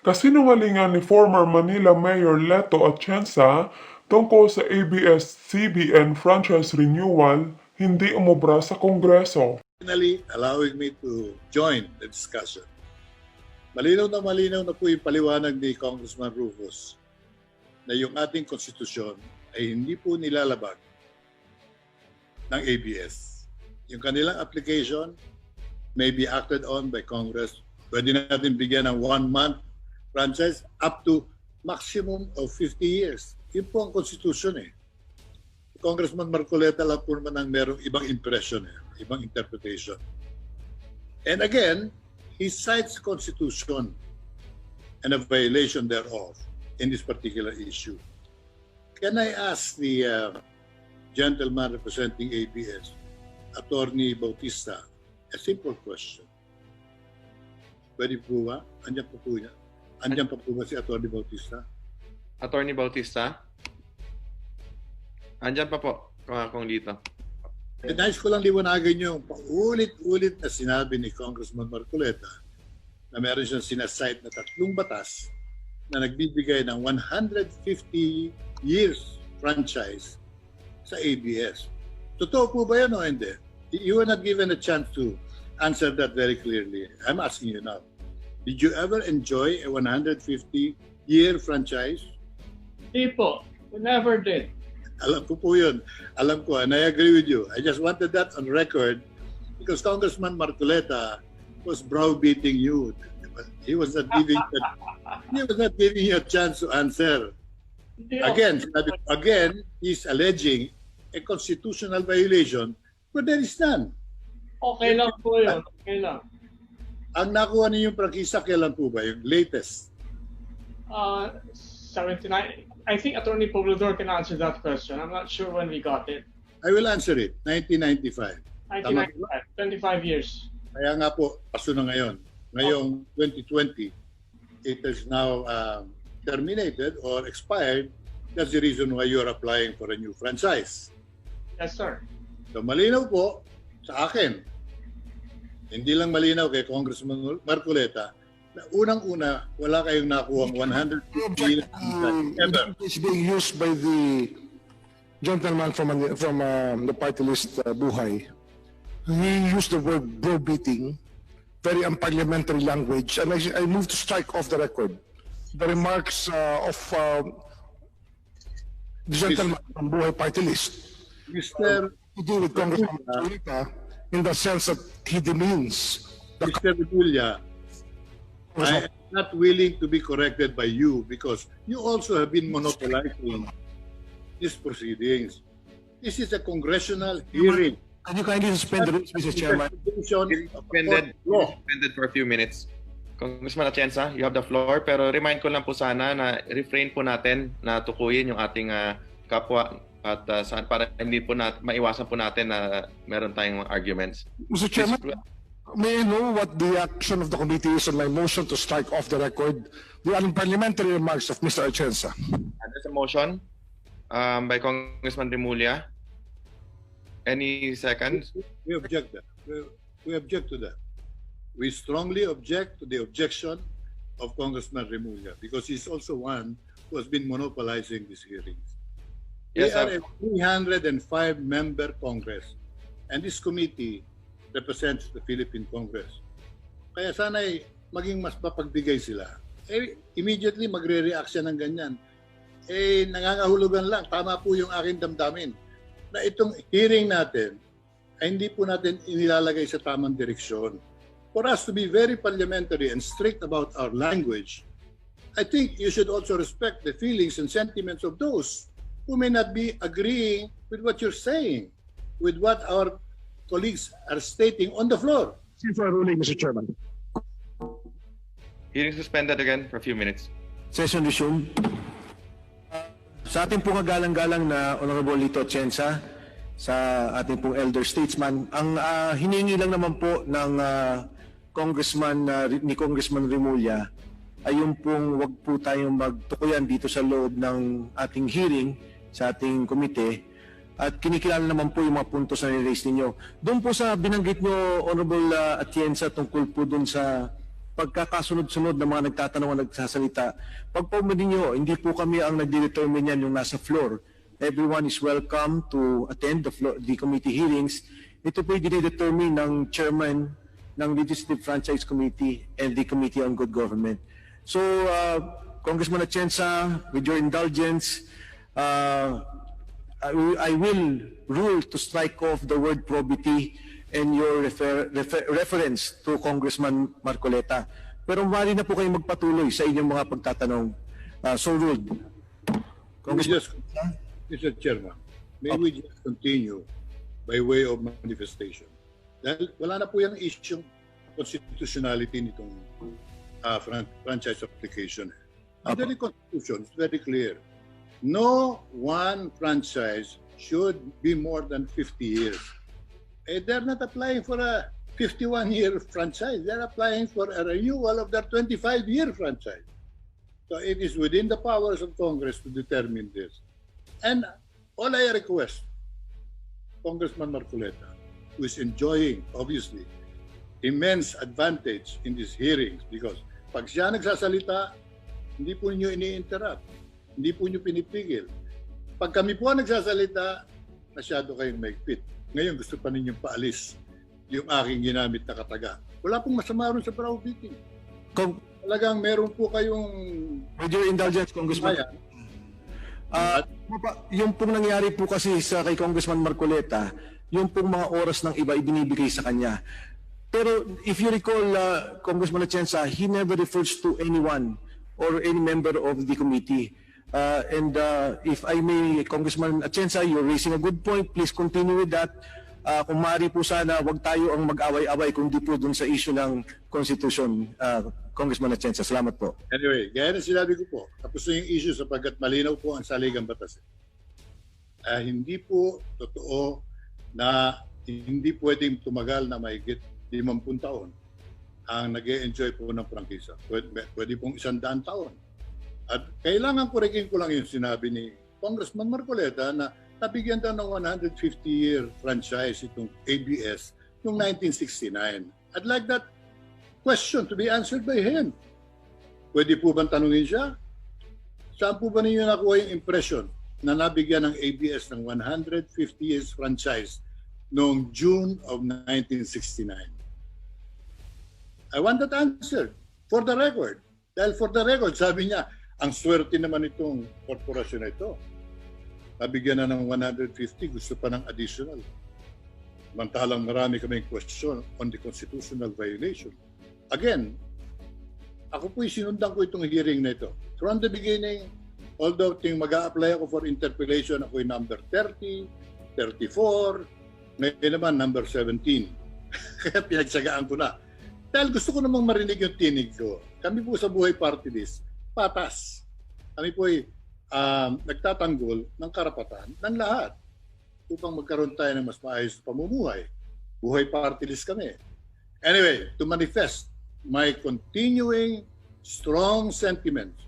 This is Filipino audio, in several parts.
Kasinungalingan ni former Manila Mayor Atienza tungkol sa ABS-CBN franchise renewal hindi umubra sa Kongreso. Finally allowing me to join the discussion. Malinaw na po yung paliwanag ni Congressman Rufus na yung ating konstitusyon ay hindi po nilalabag ng ABS. Yung kanilang application may be acted on by Congress. Pwede natin bigyan ng 1 month franchise up to maximum of 50 years. Yun po ang konstitusyon eh. Congressman Marcoleta lang po naman ang merong ibang impression, ibang interpretation. And again, he cites the Constitution and a violation thereof in this particular issue. Can I ask the gentleman representing ABS, Attorney Bautista, a simple question? Pwede po ba? Andiyan po po niya? Andiyan pa po ba si Attorney Bautista? Attorney Bautista? Andyan pa po, kung dito. Nais ko lang liwanagan yung paulit-ulit na sinabi ni Congressman Marcoleta na meron siyang sinasite na 3 batas na nagbibigay ng 150 years franchise sa ABS. Totoo po ba yan o hindi? You were not given a chance to answer that very clearly. I'm asking you now. Did you ever enjoy a 150-year franchise? Hindi po. We never did. Alam ko po yun. Alam ko, and I agree with you. I just wanted that on record because Congressman Marcoleta was browbeating you. He was not giving you a chance to answer. Again, he's alleging a constitutional violation, but there is none. Okay lang po yun. Okay lang. Ang nakuha ninyong prangkisa, kailan po ba? Yung latest? 79. I think Attorney Poblador can answer that question. I'm not sure when we got it. I will answer it. 1995. 1995. 25 years. Kaya nga po, paso na ngayon. Ngayong 2020, it is now terminated or expired. That's the reason why you're applying for a new franchise. Yes, sir. So malinaw po sa akin, hindi lang malinaw kay Congressman Marcoleta, na unang-una, wala kayong nakuha 150 ever. It's being used by the gentleman from the party list, Buhay. He used the word browbeating, very unparliamentary language, and I move to strike off the record the remarks of the gentleman from Buhay party list. Mr. To do with Congressman Marcoleta in the sense that he demeans the Mr. Remulla, I am not willing to be corrected by you because you also have been monopolizing these proceedings. This is a congressional hearing. Can you kindly suspend the rules, Mr. Chairman? Suspended for a few minutes. Congressman Atienza, you have the floor. Pero remind ko lang po sana na refrain po natin na tukuyin yung ating kapwa at para hindi po maiwasan po natin na meron tayong arguments. Mr. Chairman, may I know what the action of the committee is on my motion to strike off the record the unparliamentary remarks of Mr. Atienza? There's a motion by Congressman Remulla. Any seconds? We object that. We object to that. We strongly object to the objection of Congressman Remulla because he's also one who has been monopolizing these hearings. Yes, we are a 305-member Congress, and this committee represents the Philippine Congress. Kaya sana'y maging mas mapagbigay sila. Immediately magre-react siya ng ganyan. Nangangahulugan lang. Tama po yung aking damdamin. Na itong hearing natin ay hindi po natin inilalagay sa tamang direksyon. For us to be very parliamentary and strict about our language, I think you should also respect the feelings and sentiments of those who may not be agreeing with what you're saying, with what our colleagues are stating on the floor. For a ruling, Mr. Chairman. Hearing suspended again for a few minutes. Session resumed. Sa ating pong galang-galang na Honorable LITOATIENZA, sa ating pong elder statesman, ang hiningi lang naman po ng ni Congressman Remulla ay yung pong wag po tayong magtukuyan dito sa loob ng ating hearing sa ating komite. At kinikilala naman po yung mga puntos na niraise ninyo. Doon po sa binanggit nyo, Honorable Atienza, tungkol po doon sa pagkakasunod-sunod ng mga nagtatanong at nagsasalita. Pag po ninyo, hindi po kami ang nagdedetermine yan yung nasa floor. Everyone is welcome to attend the committee hearings. Ito po yung dinedetermine ng chairman ng Legislative Franchise Committee and the Committee on Good Government. So, Congressman Atienza, with your indulgence, I will rule to strike off the word probity and your reference to Congressman Marcoleta. Pero maaari na po kayo magpatuloy sa inyong mga pagtatanong. So ruled. Congressman. Mr. Chairman, may we just continue by way of manifestation? Dahil wala na po yung issue constitutionality nitong franchise application. Under the Constitution, it's very clear. No one franchise should be more than 50 years. They're not applying for a 51-year franchise. They're applying for a renewal of their 25-year franchise. So it is within the powers of Congress to determine this. And all I request, Congressman Marcoleta, who is enjoying, obviously, immense advantage in these hearings because pag siya nagsasalita, hindi po niyo ini-interrupt, hindi po niyo pinipigil. Pag kami po nagsasalita, masyado kayong maigpit. Ngayon, gusto pa ninyong paalis yung aking ginamit na kataga. Wala pong masama rin sa browbeating. Talagang meron po kayong... With your indulgence, Congressman. Yung pong nangyari po kasi sa kay Congressman Marcoleta, yung pong mga oras ng iba ibinibigay sa kanya. Pero if you recall, Congressman Atienza, he never refers to anyone or any member of the committee. And if I may, Congressman Atienza, you're raising a good point. Please continue with that. Kung maaari po sana, wag tayo ang mag-away-away kundi po dun sa issue ng Constitution. Congressman Atienza, salamat po. Anyway, gaya na sinabi ko po, tapos na yung issue sapagkat malinaw po ang saligang batas. Hindi po totoo na hindi pwedeng tumagal na mahigit 50 taon ang nag-e-enjoy po ng prangkisa. Pwede pong 100 taon. At kailangan korekin ko lang yung sinabi ni Congressman Marcoleta na nabigyan daw ng 150-year franchise itong ABS noong 1969. I'd like that question to be answered by him. Pwede po bang tanungin siya? Saan po ba ninyo nakuha yung impression na nabigyan ng ABS ng 150 years franchise noong June of 1969? I want that answered for the record. Dahil for the record, sabi niya, ang swerte naman itong korporasyon na ito. Nabigyan na ng 150, gusto pa ng additional. Mantalang marami kaming question on the constitutional violation. Again, ako po'y sinundan ko itong hearing na ito. From the beginning, although mag-a-apply ako for interpellation, ako'y number 30, 34, ngayon naman number 17. Kaya pinagsagaan ko na. Dahil gusto ko namang marinig yung tinig ko. Kami po sa Buhay Party List, patas. Kami po'y nagtatanggol ng karapatan ng lahat upang magkaroon tayo ng mas maayos na pamumuhay. Buhay Party List kami. Anyway, to manifest my continuing strong sentiments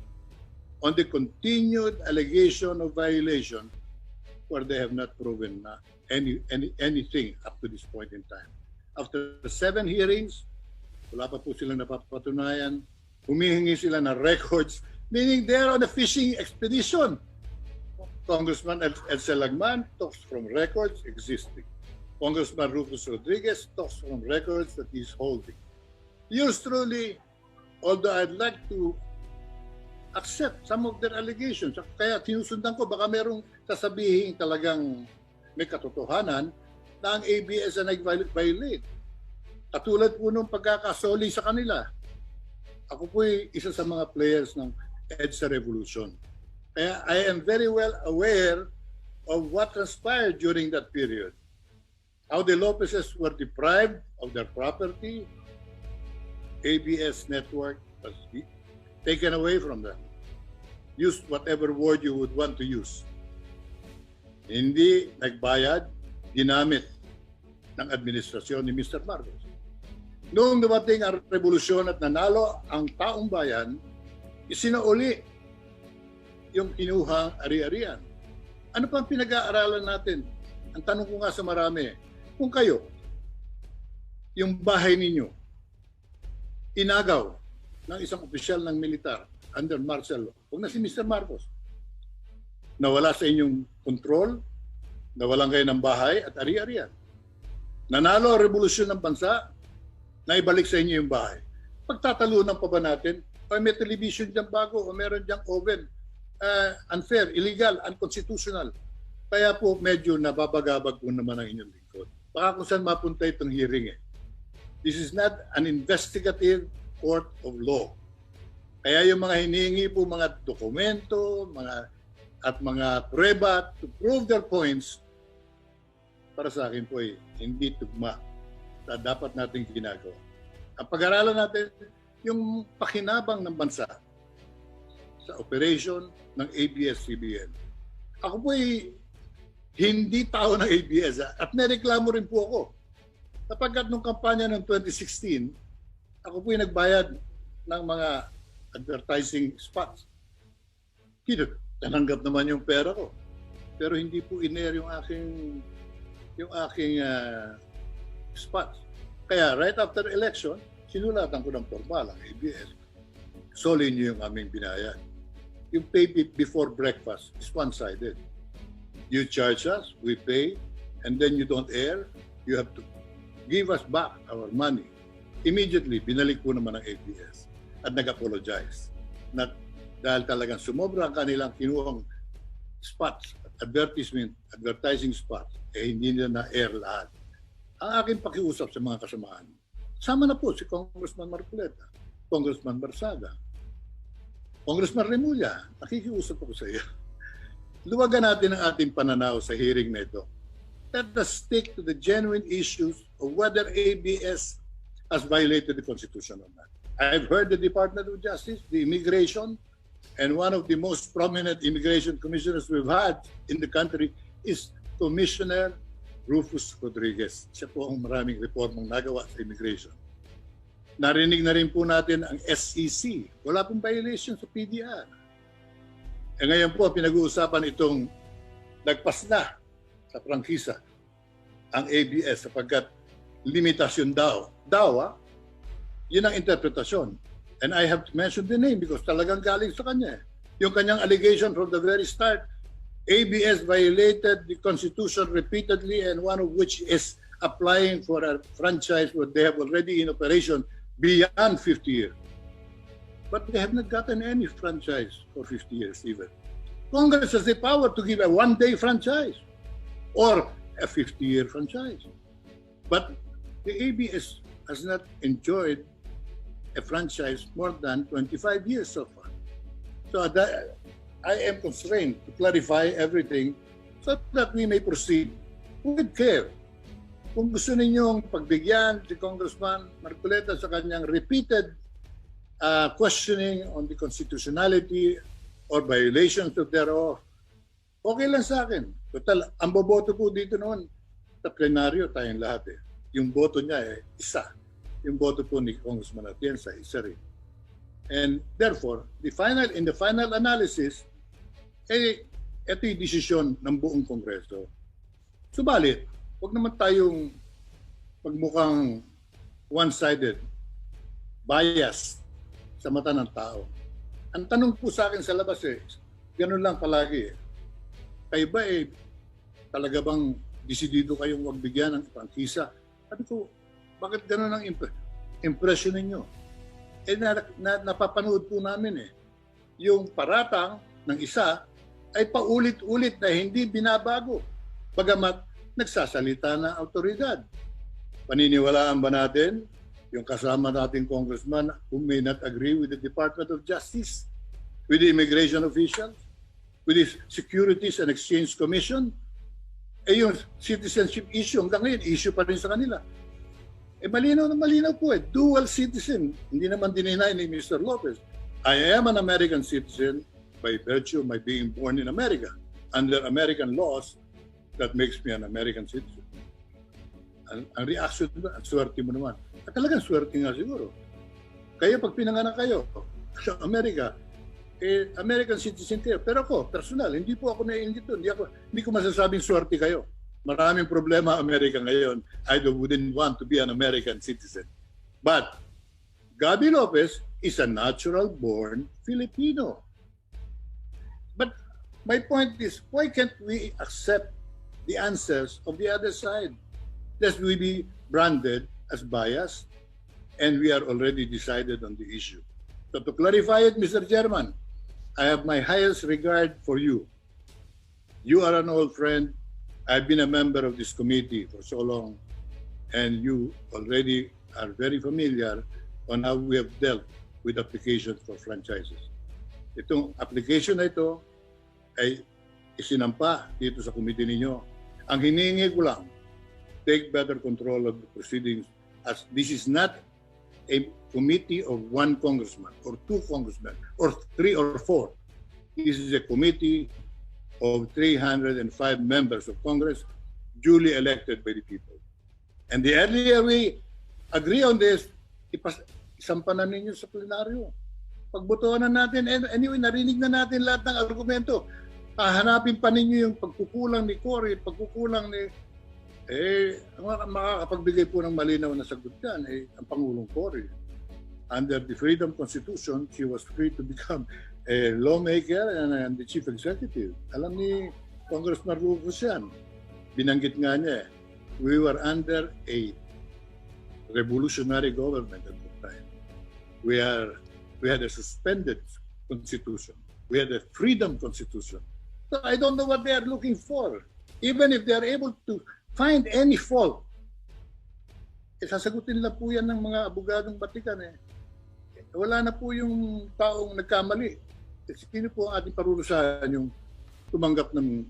on the continued allegation of violation where they have not proven anything up to this point in time. After 7 hearings, wala pa po silang napapatunayan. Humihingi sila ng records, meaning they're on a fishing expedition. Congressman Edsel Lagman talks from records existing. Congressman Rufus Rodriguez talks from records that he's holding. Yours truly, although I'd like to accept some of their allegations, kaya sinusundan ko, baka merong sasabihin talagang may katotohanan na ang ABS na nag-violate. Katulad po nung pagkakasoli sa kanila. Ako po'y isa sa mga players ng EDSA Revolution. Kaya I am very well aware of what transpired during that period. How the Lopezes were deprived of their property, ABS network was taken away from them. Use whatever word you would want to use. Hindi nagbayad, ginamit ng administrasyon ni Mr. Marcos. Noong dumating ang revolusyon at nanalo ang taong bayan, isinauli yung kinuhang ari-arian. Ano pang pinag-aaralan natin? Ang tanong ko nga sa marami, kung kayo, yung bahay ninyo, inagaw ng isang opisyal ng militar under martial law. Huwag na si Mr. Marcos. Nawala sa inyong kontrol, nawalan kayo ng bahay at ari-arian. Nanalo ang revolusyon ng bansa, naibalik sa inyo yung bahay. Pagtatalunan pa ba natin? O may television dyan bago, o meron dyan oven. Unfair, illegal, unconstitutional. Kaya po medyo nababagabag po naman ang inyong lingkod. Baka kung saan mapunta itong hearing eh. This is not an investigative court of law. Kaya yung mga hinihingi po mga dokumento, mga prueba to prove their points, para sa akin po ay hindi tugma sa dapat nating ginagawa. Ang pag-aralan natin yung pakinabang ng bansa sa operation ng ABS-CBN. Ako po ay hindi tao ng ABS at may reklamo rin po ako. Sapagkat nung kampanya ng 2016, ako po ay nagbayad ng mga advertising spots. Tananggap naman yung pera ko. Pero hindi po in-air yung aking spots. Kaya right after election, sinulatan ko ng formal ang ABS. Soli niyo yung aming binayad. Yung pay before breakfast is one-sided. You charge us, we pay, and then you don't air, you have to give us back our money. Immediately, binalik po naman ang ABS at nag-apologize. Dahil talagang sumobra ang kanilang kinuhang spots, advertising spots, hindi nila na-air lahat. Ang aking pakiusap sa mga kasamaan, sama na po si Congressman Marcoleta, Congressman Barsaga, Congressman Remulla, nakikiusap ako sa iyo. Luwagan natin ang ating pananaw sa hearing na ito. Let us stick to the genuine issues of whether ABS has violated the Constitution or not. I've heard the Department of Justice, the Immigration, and one of the most prominent immigration commissioners we've had in the country is Commissioner Rufus Rodriguez. Siya po ang maraming reformang nagawa sa immigration. Narinig na rin po natin ang SEC. Wala pong violation sa PDR. E ngayon po, pinag-uusapan itong nagpas na sa prangkisa ang ABS sapagkat limitasyon daw. Yun ang interpretasyon. And I have to mention the name because talagang galing sa kanya. Yung kanyang allegation from the very start, ABS violated the Constitution repeatedly and one of which is applying for a franchise where they have already in operation beyond 50 years. But they have not gotten any franchise for 50 years even. Congress has the power to give a one-day franchise or a 50-year franchise. But the ABS has not enjoyed a franchise more than 25 years so far. So I am constrained to clarify everything so that we may proceed with care. Kung gusto ninyong pagbigyan si Congressman Marcoleta sa kanyang repeated questioning on the constitutionality or violations of thereof, okay lang sa akin. Total, ang boboto po dito noon, sa plenaryo tayong lahat eh. Yung boto niya eh, isa. Yung boto po ni Congressman Atienza, isa rin. And therefore, in the final analysis, ito yung desisyon ng buong Kongreso. Subalit, huwag naman tayong magmukhang one-sided, biased sa mata ng tao. Ang tanong po sa akin sa labas ganun lang palagi Kayo ba talaga bang desidido kayong wag bigyan ng prangkisa? Sabi ko, bakit ganun ang impression ninyo? Napapanood po namin yung paratang ng isa ay paulit-ulit na hindi binabago. Bagamat nagsasalita na autoridad. Paniniwalaan ba natin yung kasama nating congressman who may not agree with the Department of Justice, with the immigration officials, with the Securities and Exchange Commission? Yung citizenship issue, hanggang ngayon, issue pa rin sa kanila. Malinaw na malinaw po dual citizen. Hindi naman dininay ni Mr. Lopez. I am an American citizen by virtue of my being born in America. Under American laws, that makes me an American citizen. Ang reaction doon, ang swerte mo naman. At talagang swerte nga siguro. Kayo, pag pinanganak kayo sa Amerika, American citizen kayo. Pero ako, personal, hindi po ako naiingit doon. Hindi ko masasabing swerte kayo. Maraming problema Amerika ngayon. I wouldn't want to be an American citizen. But Gabby Lopez is a natural-born Filipino. But my point is, why can't we accept the answers of the other side? Lest we be branded as biased, and we are already decided on the issue. So to clarify it, Mr. Chairman, I have my highest regard for you. You are an old friend. I've been a member of this committee for so long, and you already are very familiar on how we have dealt with applications for franchises. Itong application na ito ay isinampa dito sa committee ninyo. Ang hinihingi ko lang, take better control of the proceedings, as this is not a committee of one congressman or two congressmen or 3 or 4. This is a committee of 305 members of Congress duly elected by the people. And the earlier we agree on this, isampa na ninyo sa plenaryo. Pagbotohan na natin, anyway, narinig na natin lahat ng argumento. Hanapin pa ninyo yung pagkukulang ni Cory, pagkukulang ni... makakapagbigay po ng malinaw na sagot yan, ang Pangulong Cory. Under the Freedom Constitution, she was free to become a lawmaker and the chief executive. Alam ni Congressman Rufus yan. Binanggit nga niya, we were under a revolutionary government at that time. We had a suspended constitution. We had a freedom constitution. So I don't know what they are looking for. Even if they are able to find any fault, sasagutin lang po yan ng mga abogadong Batikan. Wala na po yung taong nagkamali. Sino po ang ating parurusahan yung tumanggap ng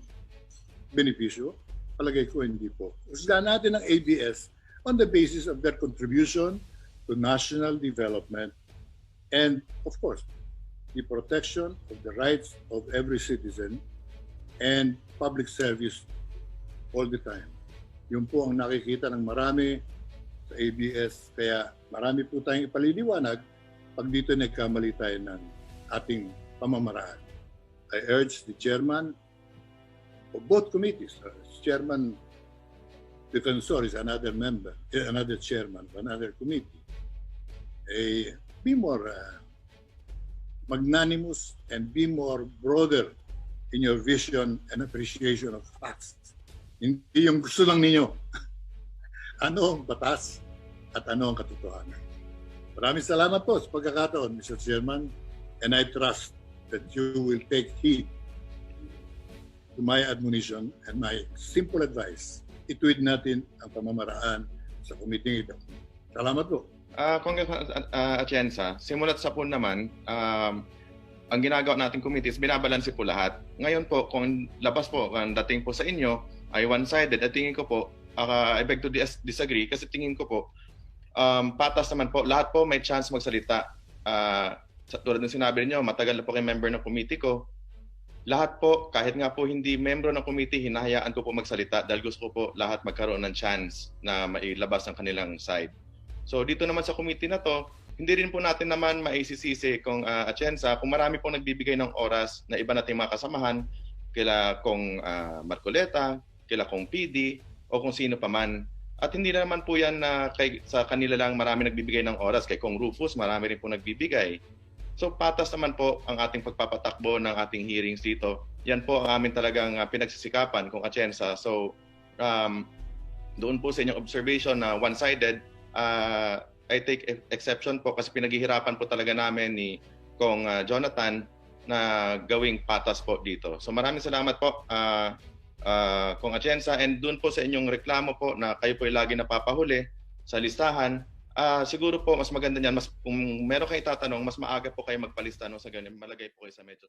benepisyo? Palagay ko hindi po. Husgahan natin ang ABS on the basis of their contribution to national development and, of course, the protection of the rights of every citizen and public service all the time. Yun po ang nakikita ng marami sa ABS. Kaya marami po tayong ipaliliwanag pag dito nagkamali tayo ng ating pamamaraan. I urge the chairman of both committees, Chairman Defensor is another member, another chairman of another committee, be more magnanimous and be more broader in your vision and appreciation of facts. Hindi yung gusto lang ninyo. Ano ang batas at ano ang katotohanan. Maraming salamat po sa pagkakataon, Mr. Chairman, and I trust that you will take heed to my admonition and my simple advice. Ituwid natin ang pamamaraan sa committee ito. Salamat po. Congressman Atienza, simulat sa po naman, ang ginagawa nating committee is binabalanse po lahat. Ngayon po, kung labas po, ang dating po sa inyo ay one-sided, at tingin ko po, I beg to disagree kasi tingin ko po, patas naman po, lahat po may chance magsalita. Tulad ng sinabi niyo, matagal na po kayo member ng committee ko. Lahat po, kahit nga po hindi membro ng committee, hinahayaan ko po magsalita dahil gusto ko po lahat magkaroon ng chance na mailabas ang kanilang side. So dito naman sa committee na to, hindi rin po natin naman maisisisi kung Atienza, kung marami pong nagbibigay ng oras na iba nating mga kasamahan, kila kong Marcoleta, kila kong PD, o kung sino pa man. At hindi naman po yan na sa kanila lang marami nagbibigay ng oras. Kay Kong Rufus, marami rin po nagbibigay. So patas naman po ang ating pagpapatakbo ng ating hearings dito. Yan po ang amin talagang pinagsisikapan kung Atienza. So doon po sa inyong observation na one-sided, I take exception po kasi pinaghihirapan po talaga namin ni Kong Jonathan na gawing patas po dito. So maraming salamat po Kong Atienza, and doon po sa inyong reklamo po na kayo po ay lagi napapahuli sa listahan. Siguro po mas maganda niyan, kung meron kayong tatanong, mas maaga po kayo magpalista, no, sa ganyan malagay po kayo sa medyo